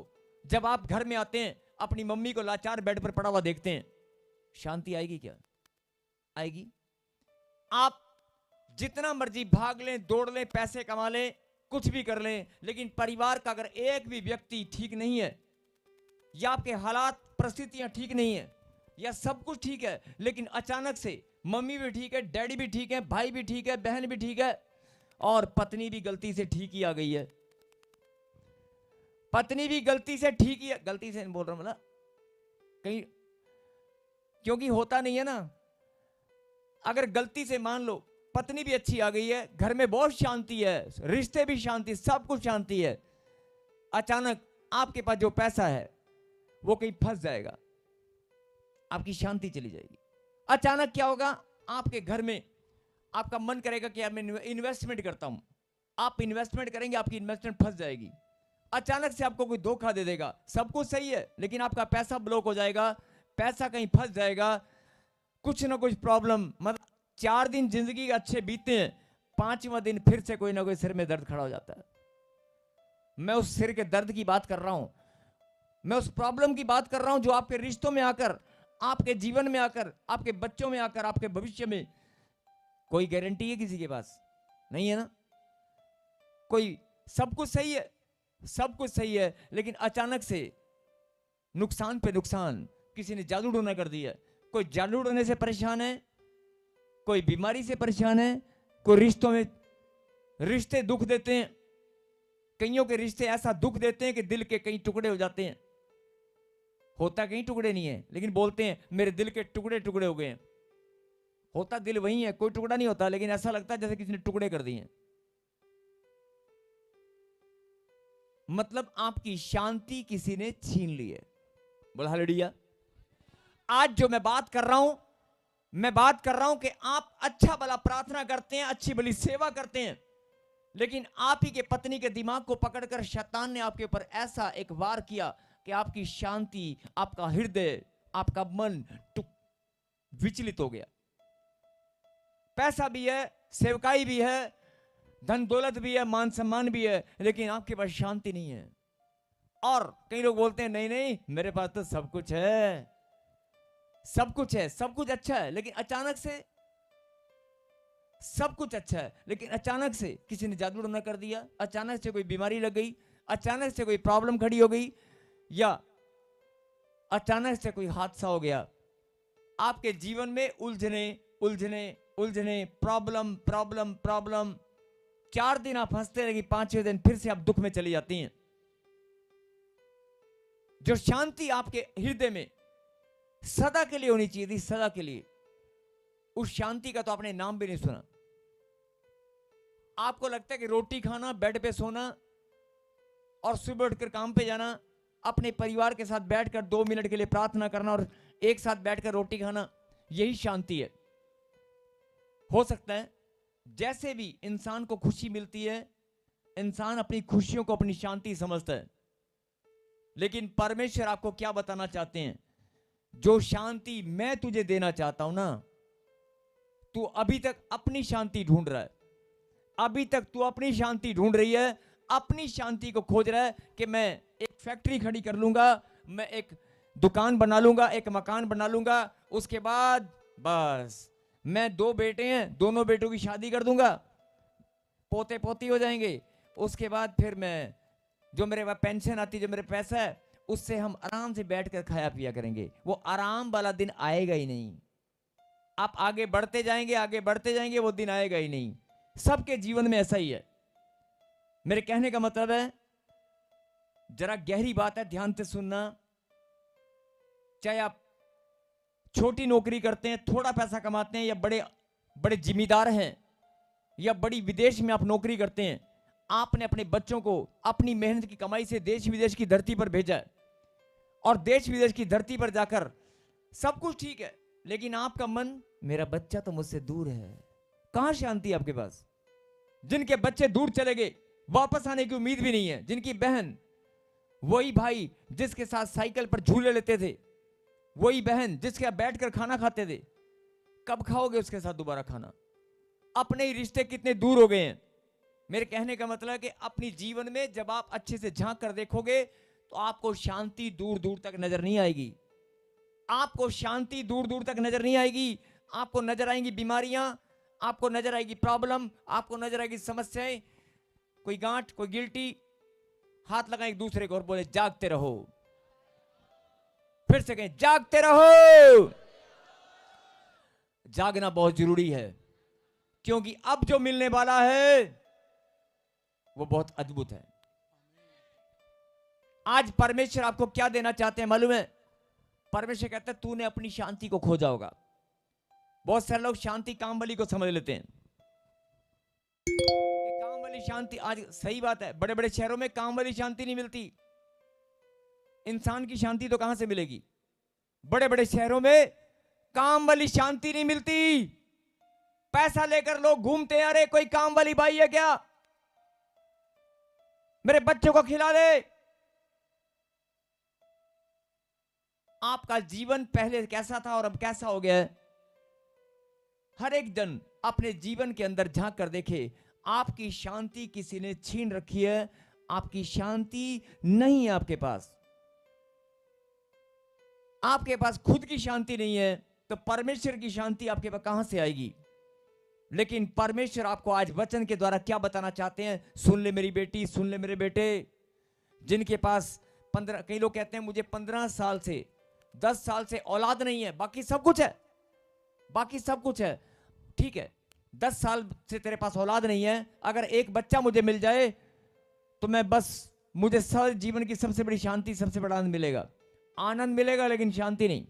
जब आप घर में आते हैं, अपनी मम्मी को लाचार बेड पर पड़ा हुआ देखते हैं, शांति आएगी क्या? आएगी? आप जितना मर्जी भाग लें, दौड़ लें, पैसे कमा लें, कुछ भी कर लें, लेकिन परिवार का अगर एक भी व्यक्ति ठीक नहीं है, या आपके हालात परिस्थितियां ठीक नहीं है, या सब कुछ ठीक है, लेकिन अचानक से मम्मी भी ठीक है, डैडी भी ठीक है, भाई भी ठीक है, बहन भी ठीक है, और पत्नी भी गलती से ठीक ही आ गई है, पत्नी भी गलती से ठीक ही, गलती से नहीं बोल रहा हूं, मतलब कहीं, क्योंकि होता नहीं है ना। अगर गलती से मान लो पत्नी भी अच्छी आ गई है, घर में बहुत शांति है, रिश्ते भी शांति, सब कुछ शांति है, अचानक आपके पास जो पैसा है वो कहीं फंस जाएगा, आपकी शांति चली जाएगी। अचानक क्या होगा, आपके घर में आपका मन करेगा कि यार मैं इन्वेस्टमेंट करता हूं, आप इन्वेस्टमेंट करेंगे, आपकी इन्वेस्टमेंट फंस जाएगी। अचानक से आपको कोई धोखा दे देगा, सब कुछ सही है, लेकिन आपका पैसा ब्लॉक हो जाएगा, पैसा कहीं फंस जाएगा, कुछ ना कुछ प्रॉब्लम, मतलब 4 दिन जिंदगी अच्छे बीते हैं, 5वां दिन फिर से कोई ना कोई सिर में दर्द खड़ा हो जाता है। मैं उस सिर के दर्द की बात कर रहा हूं, मैं उस प्रॉब्लम की बात कर रहा हूं जो आपके रिश्तों में आकर, आपके जीवन में आकर, आपके बच्चों में आकर, आपके भविष्य में, कोई गारंटी है किसी के पास? नहीं है ना। कोई, सब कुछ सही है, सब कुछ सही है, लेकिन अचानक से नुकसान पे नुकसान, किसी ने जादू टोना कर दिया, कोई जादू टोने से परेशान है, कोई बीमारी से परेशान है, कोई रिश्तों में, रिश्ते दुख देते हैं, कईयों के रिश्ते ऐसा दुख देते हैं कि दिल के कई टुकड़े हो जाते हैं। होता कहीं टुकड़े नहीं है, लेकिन बोलते हैं मेरे दिल के टुकड़े टुकड़े हो गए हैं। होता दिल वही है, कोई टुकड़ा नहीं होता, लेकिन ऐसा लगता है जैसे किसी ने टुकड़े कर दिए। मतलब आपकी शांति किसी ने छीन ली है। बोला हालेलुया। आज जो मैं बात कर रहा हूं, मैं बात कर रहा हूं कि आप अच्छा भला प्रार्थना करते हैं, अच्छी भली सेवा करते हैं, लेकिन आप ही के पत्नी के दिमाग को पकड़कर शैतान ने आपके ऊपर ऐसा एक वार किया कि आपकी शांति, आपका हृदय, आपका मन विचलित हो गया। पैसा भी है, सेवकाई भी है, धन दौलत भी है, मान सम्मान भी है, लेकिन आपके पास शांति नहीं है। और कई लोग बोलते हैं नहीं नहीं मेरे पास तो सब कुछ है, सब कुछ है, सब कुछ अच्छा है, लेकिन अचानक से सब कुछ अच्छा है, लेकिन अचानक से किसी ने जादू टोना कर दिया, अचानक से कोई बीमारी लग गई, अचानक से कोई प्रॉब्लम खड़ी हो गई, या अचानक से कोई हादसा हो गया। आपके जीवन में उलझने उलझने उलझने, प्रॉब्लम प्रॉब्लम प्रॉब्लम, 4 दिन आप हंसते रहेंगे, 5वें दिन फिर से आप दुख में चली जाती हैं। जो शांति आपके हृदय में सदा के लिए होनी चाहिए थी, सदा के लिए, उस शांति का तो आपने नाम भी नहीं सुना। आपको लगता है कि रोटी खाना, बेड पे सोना और सुबह उठकर काम पे जाना, अपने परिवार के साथ बैठकर 2 मिनट के लिए प्रार्थना करना और एक साथ बैठकर रोटी खाना, यही शांति है। हो सकता है जैसे भी इंसान को खुशी मिलती है, इंसान अपनी खुशियों को अपनी शांति समझता है, लेकिन परमेश्वर आपको क्या बताना चाहते हैं? जो शांति मैं तुझे देना चाहता हूं ना, तू अभी तक अपनी शांति ढूंढ रहा है, अभी तक तू अपनी शांति ढूंढ रही है, अपनी शांति को खोज रहा है कि मैं एक फैक्ट्री खड़ी कर लूंगा, मैं एक दुकान बना लूंगा, एक मकान बना लूंगा, उसके बाद बस मैं 2 बेटे हैं, दोनों बेटों की शादी कर दूंगा, पोते पोती हो जाएंगे। उसके बाद फिर मैं जो मेरे पास पेंशन आती, जो मेरे पैसा है, उससे हम आराम से बैठकर खाया पिया करेंगे। वो आराम वाला दिन आएगा ही नहीं। आप आगे बढ़ते जाएंगे, आगे बढ़ते जाएंगे, वो दिन आएगा ही नहीं। सबके जीवन में ऐसा ही है। मेरे कहने का मतलब है, जरा गहरी बात है, ध्यान से सुनना। चाहे आप छोटी नौकरी करते हैं, थोड़ा पैसा कमाते हैं, या बड़े बड़े जिम्मेदार हैं, या बड़ी विदेश में आप नौकरी करते हैं, आपने अपने बच्चों को अपनी मेहनत की कमाई से देश विदेश की धरती पर भेजा है, और देश विदेश की धरती पर जाकर सब कुछ ठीक है, लेकिन आपका मन, मेरा बच्चा तो मुझसे दूर है। कहां शांति आपके पास? जिनके बच्चे दूर चले गए, वापस आने की उम्मीद भी नहीं है, जिनकी बहन, वही भाई जिसके साथ साइकिल पर झूले लेते थे, वही बहन जिसके साथ बैठकर खाना खाते थे, कब खाओगे उसके साथ दोबारा खाना? अपने ही रिश्ते कितने दूर हो गए हैं। मेरे कहने का मतलब है कि अपनी जीवन में जब आप अच्छे से झांक कर देखोगे तो आपको शांति दूर दूर तक नजर नहीं आएगी। आपको शांति दूर दूर तक नजर नहीं आएगी। आपको नजर आएंगी बीमारियां, आपको नजर आएगी प्रॉब्लम, आपको नजर आएगी समस्याएं। कोई गांठ, कोई गिल्टी, हाथ लगाए एक दूसरे को और बोले जागते रहो। फिर से कहें जागते रहो। जागना बहुत जरूरी है, क्योंकि अब जो मिलने वाला है वो बहुत अद्भुत है। आज परमेश्वर आपको क्या देना चाहते हैं मालूम है? परमेश्वर कहता है तूने अपनी शांति को खोजा होगा। बहुत सारे लोग शांति कामवाली को समझ लेते हैं कि काम वाली शांति, आज सही बात है, बड़े बड़े शहरों में काम वाली शांति नहीं मिलती। इंसान की शांति तो कहां से मिलेगी? बड़े बड़े शहरों में काम वाली शांति नहीं मिलती। पैसा लेकर लोग घूमते हैं, अरे कोई काम वाली बाई है क्या, मेरे बच्चों को खिला दे। आपका जीवन पहले कैसा था और अब कैसा हो गया है? हर एक जन अपने जीवन के अंदर झांक कर देखे। आपकी शांति किसी ने छीन रखी है। आपकी शांति नहीं है आपके पास। आपके पास खुद की शांति नहीं है तो परमेश्वर की शांति आपके पास कहां से आएगी? लेकिन परमेश्वर आपको आज वचन के द्वारा क्या बताना चाहते हैं? सुन ले मेरी बेटी, सुन ले मेरे बेटे, जिनके पास 15, कई लोग कहते हैं मुझे 15 साल से 10 साल से औलाद नहीं है, बाकी सब कुछ है, बाकी सब कुछ है। ठीक है, 10 साल से तेरे पास औलाद नहीं है, अगर एक बच्चा मुझे मिल जाए तो मैं बस, मुझे सारे जीवन की सबसे बड़ी शांति, सबसे बड़ा आनंद मिलेगा। आनंद मिलेगा लेकिन शांति नहीं।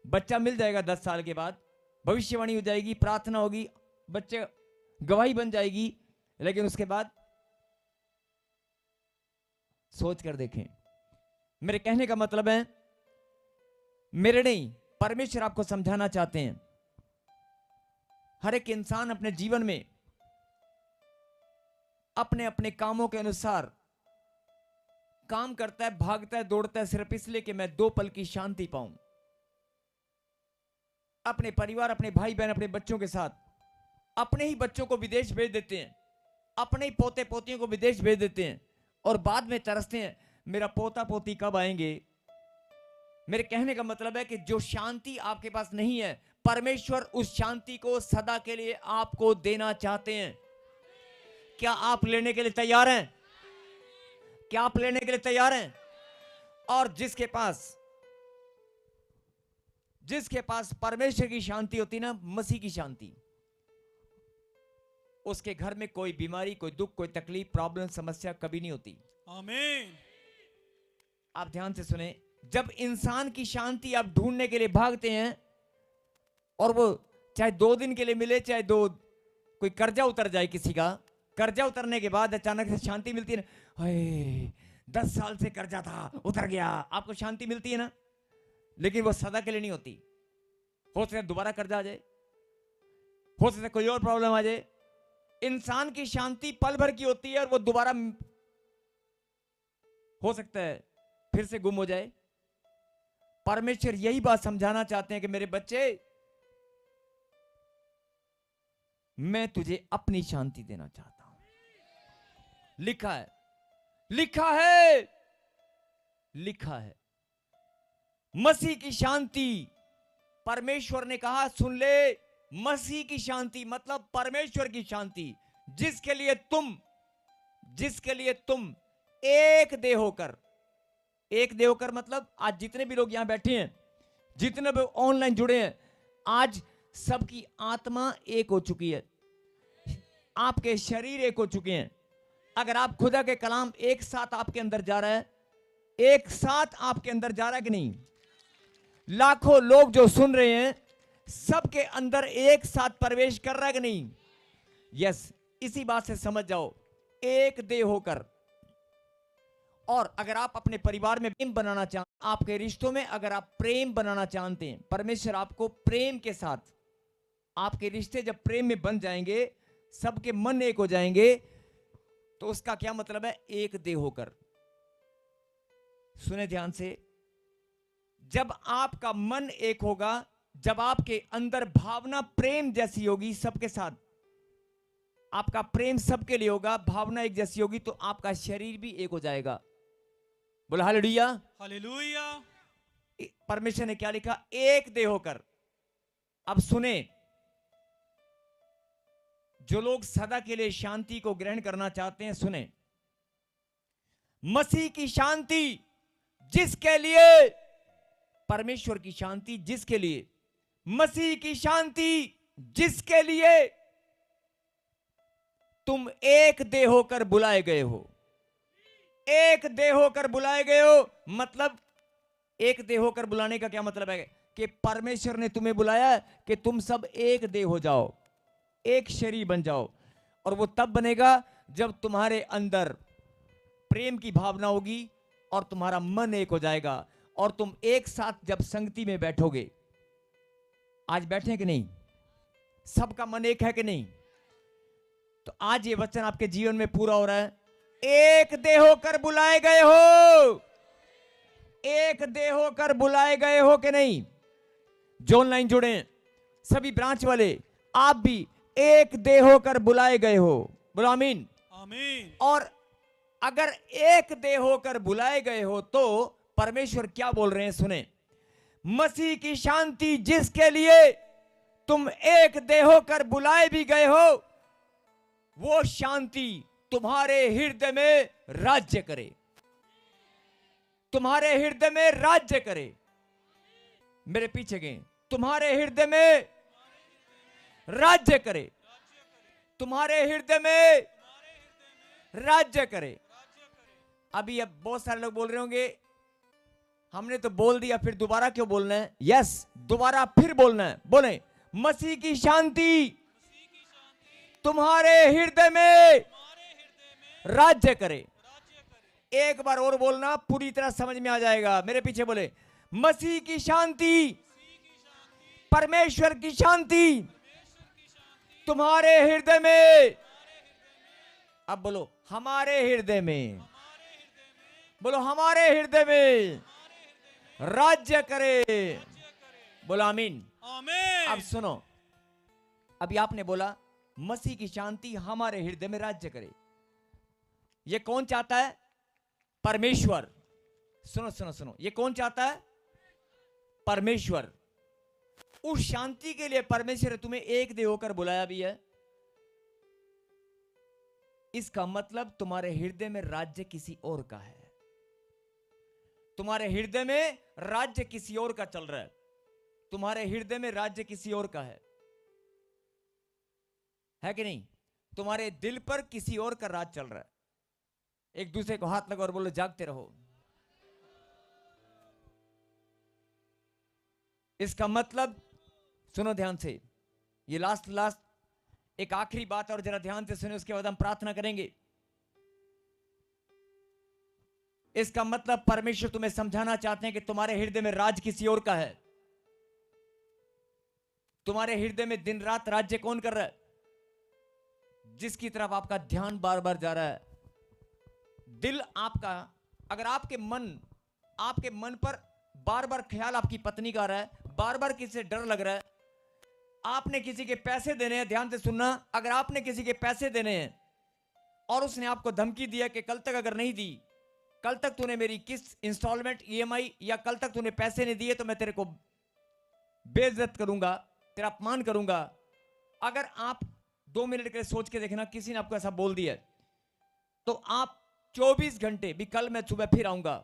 बच्चा मिल जाएगा 10 साल के बाद, भविष्यवाणी हो जाएगी, प्रार्थना होगी, बच्चे गवाही बन जाएगी, लेकिन उसके बाद सोच कर देखें। मेरे कहने का मतलब है, मेरे नहीं, परमेश्वर आपको समझाना चाहते हैं। हर एक इंसान अपने जीवन में अपने अपने कामों के अनुसार काम करता है, भागता है, दौड़ता है, सिर्फ इसलिए कि मैं 2 पल की शांति पाऊं। अपने परिवार, अपने भाई बहन, अपने बच्चों के साथ, अपने ही बच्चों को विदेश भेज देते हैं, अपने ही पोते पोतियों को विदेश भेज देते हैं, और बाद में तरसते हैं मेरा पोता पोती कब आएंगे। मेरे कहने का मतलब है कि जो शांति आपके पास नहीं है, परमेश्वर उस शांति को सदा के लिए आपको देना चाहते हैं। क्या आप लेने के लिए तैयार हैं? क्या आप लेने के लिए तैयार हैं? और जिसके पास परमेश्वर की शांति होती ना, मसीह की शांति, उसके घर में कोई बीमारी, कोई दुख, कोई तकलीफ, प्रॉब्लम, समस्या कभी नहीं होती। आमीन। आप ध्यान से सुने, जब इंसान की शांति आप ढूंढने के लिए भागते हैं, और वो चाहे 2 दिन के लिए मिले, चाहे कोई कर्जा उतर जाए किसी का, कर्जा उतरने के बाद अचानक से शांति मिलती है ना, 10 साल से कर्जा था, उतर गया, आपको शांति मिलती है ना, लेकिन वो सदा के लिए नहीं होती। हो सकता है दोबारा कर्जा आ जाए, हो सकता है कोई और प्रॉब्लम आ जाए। इंसान की शांति पल भर की होती है और वो दोबारा हो सकता है फिर से गुम हो जाए। परमेश्वर यही बात समझाना चाहते हैं कि मेरे बच्चे, मैं तुझे अपनी शांति देना चाहता हूं। लिखा है, लिखा है, लिखा है, मसीह की शांति, परमेश्वर ने कहा सुन ले, मसीह की शांति मतलब परमेश्वर की शांति, जिसके लिए तुम एक देह होकर मतलब आज जितने भी लोग यहां बैठे हैं, जितने भी ऑनलाइन जुड़े हैं, आज सबकी आत्मा एक हो चुकी है, आपके शरीर एक हो चुके हैं। अगर आप खुदा के कलाम एक साथ आपके अंदर जा रहा है, एक साथ आपके अंदर जा रहा है कि नहीं? लाखों लोग जो सुन रहे हैं, सबके अंदर एक साथ प्रवेश कर रहा है कि नहीं? यस, इसी बात से समझ जाओ, एक देह होकर। और अगर आप अपने परिवार में प्रेम बनाना चाहते, आपके रिश्तों में अगर आप प्रेम बनाना चाहते हैं, परमेश्वर आपको प्रेम के साथ, आपके रिश्ते जब प्रेम में बन जाएंगे, सबके मन एक हो जाएंगे, तो उसका क्या मतलब है? एक देह होकर। सुने ध्यान से, जब आपका मन एक होगा, जब आपके अंदर भावना प्रेम जैसी होगी सबके साथ, आपका प्रेम सबके लिए होगा, भावना एक जैसी होगी, तो आपका शरीर भी एक हो जाएगा। बोला हालेलुया। हालेलुया। परमेश्वर ने क्या लिखा? एक देह होकर। अब सुने, जो लोग सदा के लिए शांति को ग्रहण करना चाहते हैं, सुने, मसीह की शांति जिसके लिए, परमेश्वर की शांति जिसके लिए, मसीह की शांति जिसके लिए तुम एक देह होकर बुलाए गए हो। एक देह होकर बुलाए गए हो मतलब, एक देह होकर बुलाने का क्या मतलब है? कि परमेश्वर ने तुम्हें बुलाया कि तुम सब एक देह हो जाओ, एक शरीर बन जाओ। और वो तब बनेगा जब तुम्हारे अंदर प्रेम की भावना होगी और तुम्हारा मन एक हो जाएगा, और तुम एक साथ जब संगति में बैठोगे। आज बैठे हैं कि नहीं? सबका मन एक है कि नहीं? तो आज ये वचन आपके जीवन में पूरा हो रहा है। एक देह होकर बुलाए गए हो, एक देह होकर बुलाए गए हो कि नहीं? जो ऑनलाइन जुड़े हैं, सभी ब्रांच वाले, आप भी एक देह होकर बुलाए गए हो। बोलो आमीन। आमीन। और अगर एक देह होकर बुलाए गए हो, तो परमेश्वर क्या बोल रहे हैं? सुने, मसीह की शांति जिसके लिए तुम एक देह होकर बुलाए भी गए हो, वो शांति तुम्हारे हृदय में राज्य करे, तुम्हारे हृदय में राज्य करे। मेरे पीछे गए, तुम्हारे हृदय में राज्य करे, तुम्हारे हृदय में राज्य करे। अभी अब बहुत सारे लोग बोल रहे होंगे, हमने तो बोल दिया, फिर दोबारा क्यों बोलना है? यस, दोबारा फिर बोलना है। बोले, मसीह की शांति तुम्हारे हृदय में राज्य करे। एक बार और बोलना, पूरी तरह समझ में आ जाएगा। मेरे पीछे बोले, मसीह की शांति, परमेश्वर की शांति तुम्हारे हृदय में। अब बोलो, हमारे हृदय में। बोलो, हमारे हृदय में राज्य करे। बोलो आमीन। आमीन। अब सुनो, अभी आपने बोला मसीह की शांति हमारे हृदय में राज्य करे। ये कौन चाहता है? परमेश्वर। सुनो सुनो सुनो, ये कौन चाहता है? परमेश्वर। उस शांति के लिए परमेश्वर ने तुम्हें एक देह होकर बुलाया भी है। इसका मतलब तुम्हारे हृदय में राज्य किसी और का है, तुम्हारे हृदय में राज्य किसी और का चल रहा है, तुम्हारे हृदय में राज्य किसी और का है कि नहीं? तुम्हारे दिल पर किसी और का राज चल रहा है। एक दूसरे को हाथ लगाओ और बोलो, जागते रहो। इसका मतलब सुनो ध्यान से, ये लास्ट एक आखिरी बात, और जरा ध्यान से सुनो, उसके बाद हम प्रार्थना करेंगे। इसका मतलब परमेश्वर तुम्हें समझाना चाहते हैं कि तुम्हारे हृदय में राज किसी और का है। तुम्हारे हृदय में दिन रात राज्य कौन कर रहा है? जिसकी तरफ आपका ध्यान बार बार जा रहा है, दिल आपका, अगर आपके मन पर बार बार ख्याल आपकी पत्नी का आ रहा है, बार बार किसी से डर लग रहा है, आपने किसी के पैसे देने हैं, ध्यान से सुनना, अगर आपने किसी के पैसे देने हैं और उसने आपको धमकी दिया कि कल तक अगर नहीं दी, कल तक तूने मेरी किस्त, इंस्टॉलमेंट, ईएमआई, या कल तक तूने पैसे नहीं दिए तो मैं तेरे को बेइज्जत करूंगा, तेरा अपमान करूंगा। अगर आप 2 मिनट के लिए सोच के देखना, किसी ने आपको ऐसा बोल दिया तो आप 24 घंटे भी, कल मैं सुबह फिर आऊंगा,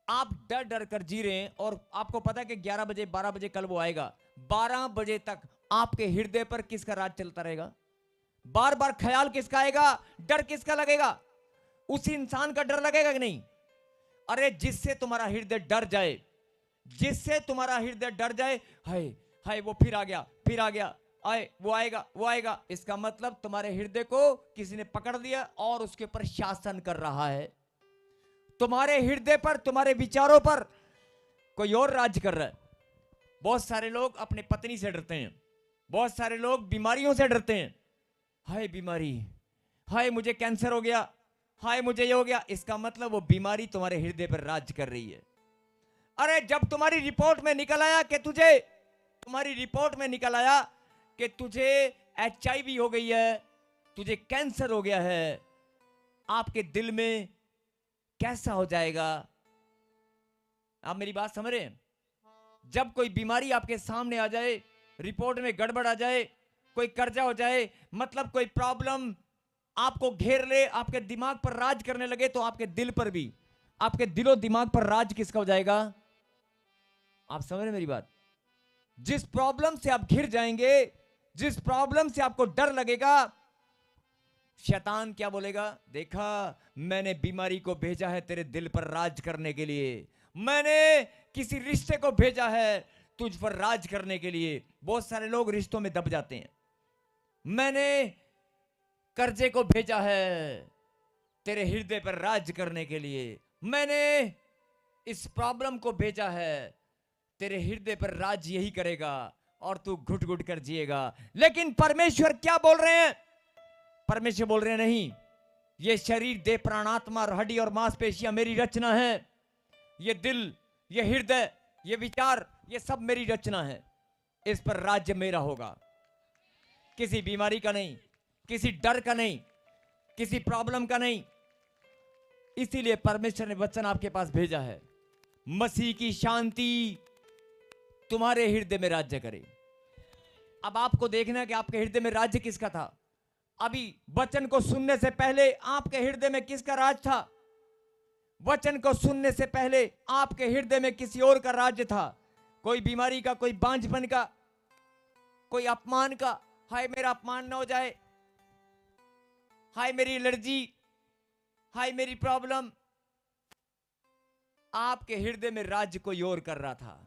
आप डर डर कर जी रहे हैं और आपको पता है कि 11 बजे 12 बजे कल वो आएगा। 12 बजे तक आपके हृदय पर किसका राज चलता रहेगा? बार बार ख्याल किसका आएगा? डर किसका लगेगा? उसी इंसान का डर लगेगा कि नहीं? अरे जिससे तुम्हारा हृदय डर जाए, जिससे तुम्हारा हृदय डर जाए, हाय हाय वो फिर आ गया, फिर आ गया, आए वो आएगा, वो आएगा, इसका मतलब तुम्हारे हृदय को किसी ने पकड़ लिया और उसके ऊपर शासन कर रहा है। तुम्हारे हृदय पर, तुम्हारे विचारों पर कोई और राज कर रहा है। बहुत सारे लोग अपने पत्नी से डरते हैं, बहुत सारे लोग बीमारियों से डरते हैं। हाय बीमारी, हाय मुझे कैंसर हो गया, हाय मुझे ये हो गया, इसका मतलब वो बीमारी तुम्हारे हृदय पर राज कर रही है। अरे जब तुम्हारी रिपोर्ट में निकल आया कि तुझे, तुम्हारी रिपोर्ट में निकल आया कि तुझे एचआईवी हो गई है, तुझे कैंसर हो गया है, आपके दिल में कैसा हो जाएगा? आप मेरी बात समझ रहे हैं? जब कोई बीमारी आपके सामने आ जाए, रिपोर्ट में गड़बड़ आ जाए, कोई कर्जा हो जाए, मतलब कोई प्रॉब्लम आपको घेर ले, आपके दिमाग पर राज करने लगे, तो आपके दिल पर भी, आपके दिलो दिमाग पर राज किसका हो जाएगा? आप समझ रहे मेरी बात? जिस प्रॉब्लम से आप घिर जाएंगे, जिस प्रॉब्लम से आपको डर लगेगा, शैतान क्या बोलेगा? देखा, मैंने बीमारी को भेजा है तेरे दिल पर राज करने के लिए, मैंने किसी रिश्ते को भेजा है तुझ पर राज करने के लिए। बहुत सारे लोग रिश्तों में दब जाते हैं। मैंने कर्जे को भेजा है तेरे हृदय पर राज करने के लिए, मैंने इस प्रॉब्लम को भेजा है तेरे हृदय पर राज यही करेगा, और तू घुट घुट कर जिएगा। लेकिन परमेश्वर क्या बोल रहे हैं? परमेश्वर बोल रहे हैं नहीं, ये शरीर, देह, प्राणात्मा और हड्डी और मांसपेशियां मेरी रचना है, ये दिल, ये हृदय, ये विचार, ये सब मेरी रचना है, इस पर राज्य मेरा होगा। किसी बीमारी का नहीं, किसी डर का नहीं, किसी प्रॉब्लम का नहीं। इसीलिए परमेश्वर ने वचन आपके पास भेजा है, मसीह की शांति तुम्हारे हृदय में राज्य करे। अब आपको देखना है कि आपके हृदय में राज्य किसका था। अभी वचन को सुनने से पहले आपके हृदय में किसका राज था? वचन को सुनने से पहले आपके हृदय में किसी और का राज्य था। कोई बीमारी का, कोई बांझपन का, कोई अपमान का, हाय मेरा अपमान ना हो जाए, हाय मेरी एलर्जी, हाय मेरी प्रॉब्लम। आपके हृदय में राज्य कोई और कर रहा था,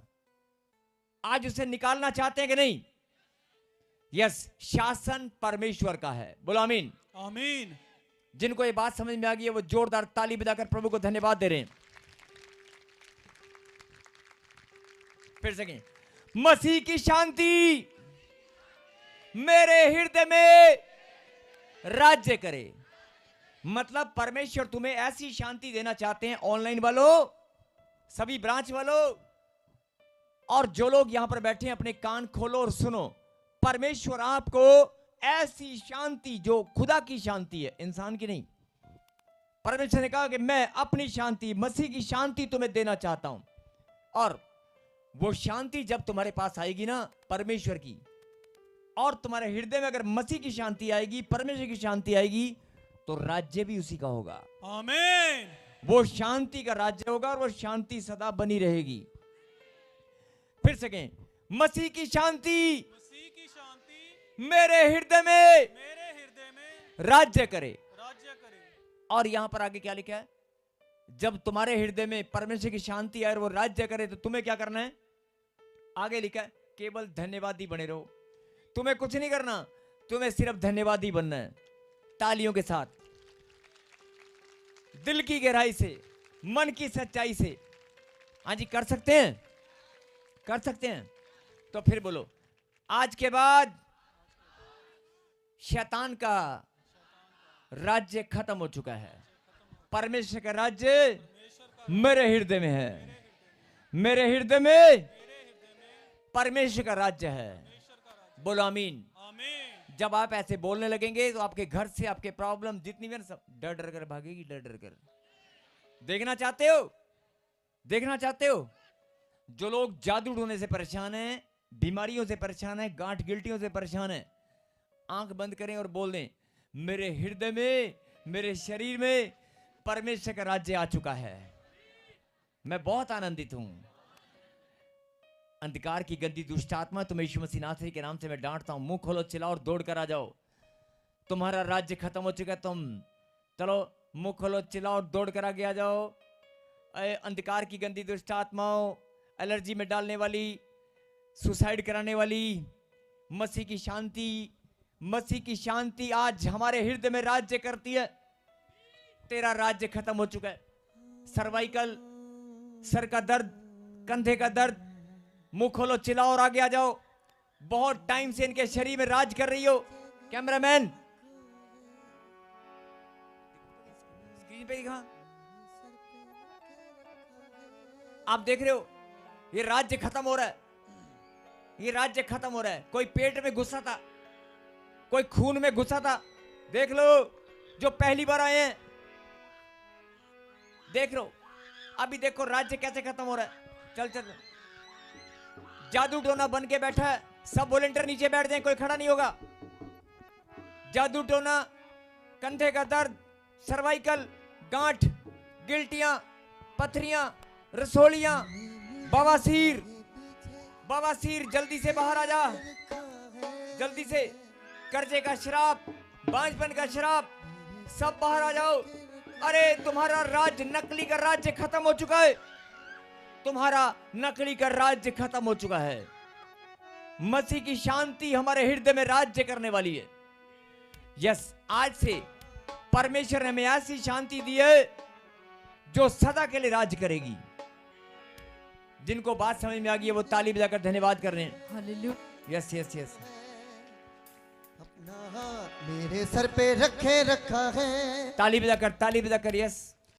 आज उसे निकालना चाहते हैं कि नहीं? यस, शासन परमेश्वर का है। बोलो आमीन। आमीन। जिनको ये बात समझ में आ गई है वो जोरदार ताली बजाकर प्रभु को धन्यवाद दे रहे हैं। फिर से कहें, मसीह की शांति मेरे हृदय में राज्य करे। मतलब परमेश्वर तुम्हें ऐसी शांति देना चाहते हैं। ऑनलाइन वालों, सभी ब्रांच वालों, और जो लोग यहां पर बैठे हैं, अपने कान खोलो और सुनो। परमेश्वर आपको ऐसी शांति, जो खुदा की शांति है, इंसान की नहीं, परमेश्वर ने कहा कि मैं अपनी शांति, मसीह की शांति तुम्हें देना चाहता हूं। और वो शांति जब तुम्हारे पास आएगी ना, परमेश्वर की, और तुम्हारे हृदय में अगर मसीह की शांति आएगी, परमेश्वर की शांति आएगी, तो राज्य भी उसी का होगा। आमीन। वो शांति का राज्य होगा और वो शांति सदा बनी रहेगी। फिर से कहें, मसीह की शांति मेरे हृदय में राज्य करे। और यहां पर आगे क्या लिखा है? जब तुम्हारे हृदय में परमेश्वर की शांति आए और वो राज्य करे, तो तुम्हें क्या करना है? आगे लिखा है, केवल धन्यवादी बने रहो। तुम्हें कुछ नहीं करना, तुम्हें सिर्फ धन्यवादी बनना है। तालियों के साथ, दिल की गहराई से, मन की सच्चाई से। हाँ जी, कर सकते हैं, कर सकते हैं। तो फिर बोलो, आज के बाद शैतान का राज्य खत्म हो चुका है। परमेश्वर का राज्य मेरे हृदय में है। मेरे हृदय में परमेश्वर का राज्य है। बोलो आमीन। जब आप ऐसे बोलने लगेंगे तो आपके घर से, आपके प्रॉब्लम जितनी भी सब डर डर कर भागेगी, डर डर कर। देखना चाहते हो? देखना चाहते हो? जो लोग जादू टोने से परेशान हैं, बीमारियों से परेशान हैं, गांठ गिल्टियों से परेशान हैं, आंख बंद करें और बोल दें, मेरे हृदय में, मेरे शरीर में परमेश्वर का राज्य आ चुका है। मैं बहुत आनंदित हूं। अंधकार की गंदी दुष्ट आत्मा, तुम्हें यीशु मसीह नासरी के नाम से मैं डांटता हूं। मुंह खोलो, चिल्लाओ और दौड़ कर आ जाओ। तुम्हारा राज्य खत्म हो चुका है। तुम चलो, मुंह खोलो, चिल्लाओ और दौड़ कर आगे आ जाओ। अंधकार की गंदी दुष्ट आत्माओं, एलर्जी में डालने वाली, सुसाइड कराने वाली, मसीह की शांति, मसीह की शांति आज हमारे हृदय में राज्य करती है। तेरा राज्य खत्म हो चुका है। सर्वाइकल, सर का दर्द, कंधे का दर्द, मुंह खोलो, चिल्लाओ और आगे आ जाओ। बहुत टाइम से इनके शरीर में राज कर रही हो। कैमरामैन, स्क्रीन पे दिखा। आप देख रहे हो, ये राज्य खत्म हो रहा है। ये राज्य खत्म हो रहा है। कोई पेट में घुसा था, कोई खून में घुसा था। देख लो, जो पहली बार आए हैं, देख लो। अभी देखो राज्य कैसे खत्म हो रहा है। चल चल, जादू टोना बन के बैठा है। सब वॉलंटियर नीचे बैठ जाएं, कोई खड़ा नहीं होगा। जादू टोना, कंधे का दर्द, सर्वाइकल, गांठ, गिल्टियां, पथरियां, रसोलियां, बवासीर, बवासीर, जल्दी से बाहर आ जा, जल्दी से। कर्जे का श्राप, बांझपन का श्राप, सब बाहर आ जाओ। अरे तुम्हारा राज्य, नकली का राज्य खत्म हो चुका है। तुम्हारा नकली का राज्य खत्म हो चुका है। मसीह की शांति हमारे हृदय में राज्य करने वाली है। यस, आज से परमेश्वर ने हमें ऐसी शांति दी है जो सदा के लिए राज्य करेगी। जिनको बात समझ में आ गई है वो ताली बजाकर धन्यवाद कर रहे हैं। हालेलुया। Yes yes yes. अपना हाथ मेरे सर पे रखे रखा है। ताली बजाकर, यस।